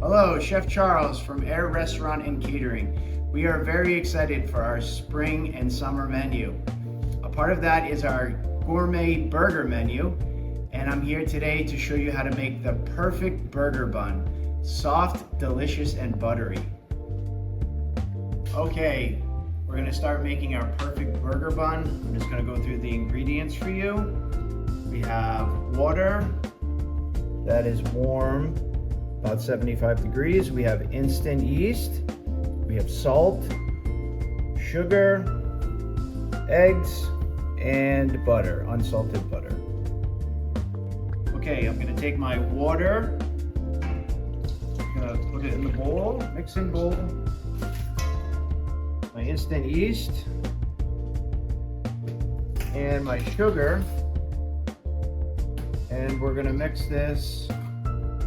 Hello, Chef Charles from Aire Restaurant and Catering. We are very excited for our spring and summer menu. A part of that is our gourmet burger menu, and I'm here today to show you how to make the perfect burger bun. Soft, delicious, and buttery. Okay, we're gonna start making our perfect burger bun. I'm just gonna go through the ingredients for you. We have water that is warm, about 75 degrees. We have instant yeast. We have salt, sugar, eggs, and butter, unsalted butter. Okay, I'm gonna take my water, I'm gonna put it in the bowl, mixing bowl, my instant yeast, and my sugar, and we're gonna mix this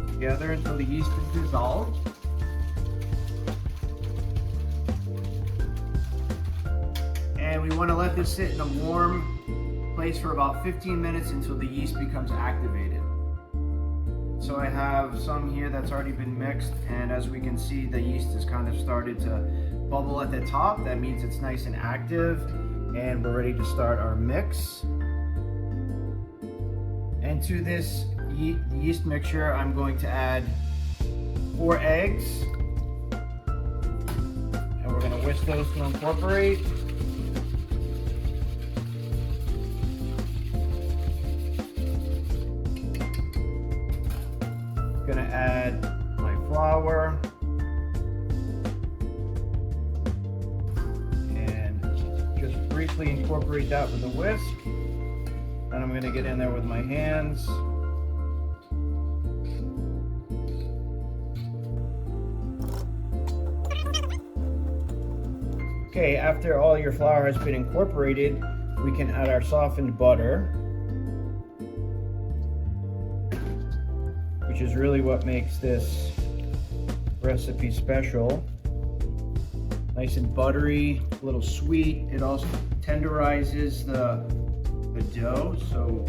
together until the yeast is dissolved. And we want to let this sit in a warm place for about 15 minutes until the yeast becomes activated. So I have some here that's already been mixed, and as we can see, the yeast has kind of started to bubble at the top. That means it's nice and active, and we're ready to start our mix. And to this yeast mixture, I'm going to add 4 eggs, and we're going to whisk those to incorporate. Going to add my flour and just briefly incorporate that with a whisk. Then I'm going to get in there with my hands. Okay, after all your flour has been incorporated, we can add our softened butter, which is really what makes this recipe special. Nice and buttery, a little sweet. It also tenderizes the dough, so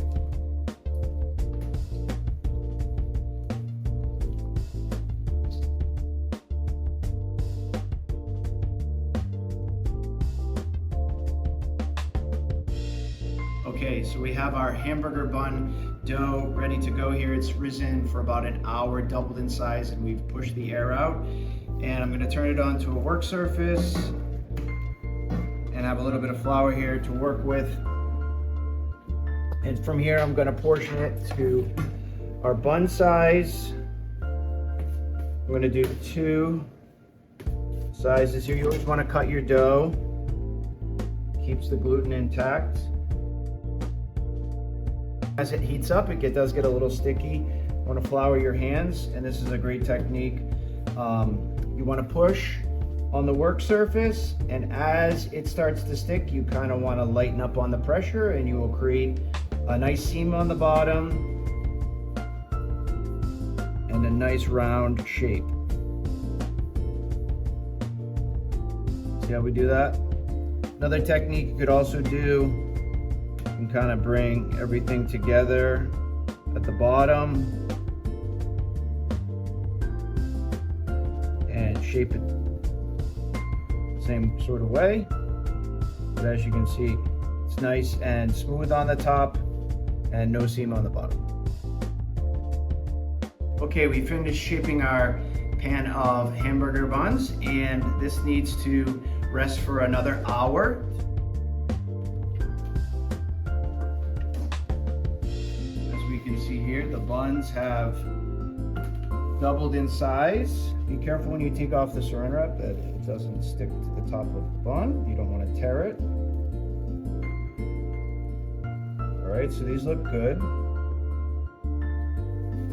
okay, so we have our hamburger bun dough ready to go here. It's risen for about an hour, doubled in size, and we've pushed the air out. And I'm gonna turn it onto a work surface and have a little bit of flour here to work with. And from here, I'm gonna portion it to our bun size. I'm gonna do 2 sizes here. You always wanna cut your dough. Keeps the gluten intact. As it heats up, it does get a little sticky. You wanna flour your hands, and this is a great technique. You wanna push on the work surface, and as it starts to stick, you kind of wanna lighten up on the pressure, and you will create a nice seam on the bottom and a nice round shape. See how we do that? Another technique you could also do, you can kind of bring everything together at the bottom and shape it the same sort of way. But as you can see, it's nice and smooth on the top and no seam on the bottom. Okay, we finished shaping our pan of hamburger buns, and this needs to rest for another hour. As we can see here, the buns have doubled in size. Be careful when you take off the saran wrap that it doesn't stick to the top of the bun. You don't want to tear it. All right, so these look good.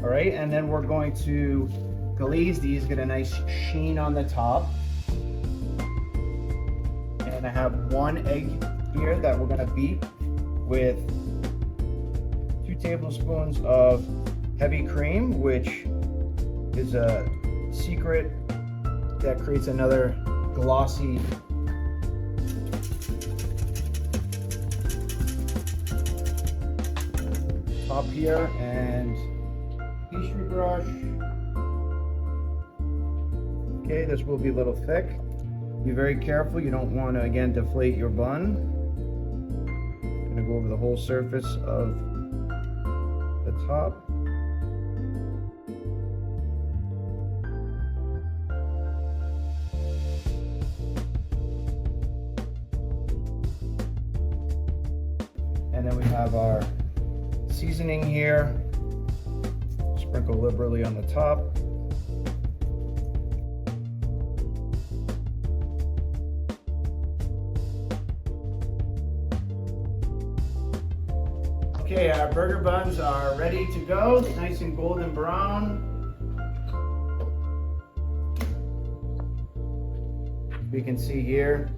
All right, and then we're going to glaze these, get a nice sheen on the top. And I have 1 egg here that we're gonna beat with 2 tablespoons of heavy cream, which is a secret that creates another glossy top here, and pastry brush, Okay, this will be a little thick. Be very careful. You don't want to, again, deflate your bun. I'm going to go over the whole surface of the top. And then we have our seasoning here. Sprinkle liberally on the top. Okay, our burger buns are ready to go, nice and golden brown. We can see here,